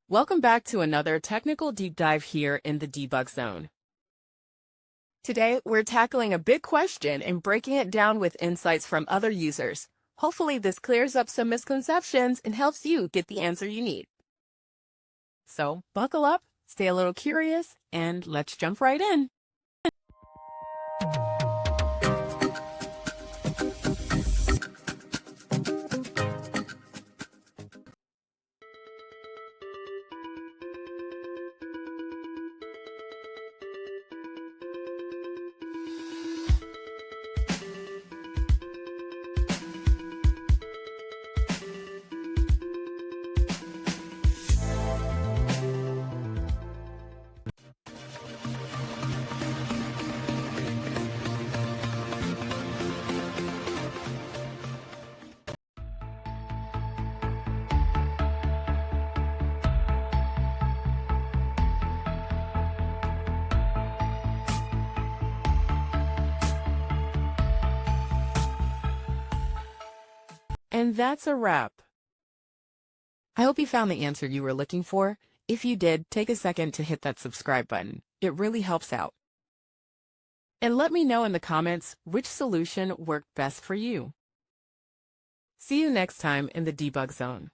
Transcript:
Welcome back to another technical deep dive here in the debug zone. Today, we're tackling a big question and breaking it down with insights from other users. Hopefully, this clears up some misconceptions and helps you get the answer you need. So, buckle up, stay a little curious, and let's jump right in. And that's a wrap. I hope you found the answer you were looking for. If you did, take a second to hit that subscribe button. It really helps out. And let me know in the comments which solution worked best for you. See you next time in the debug zone.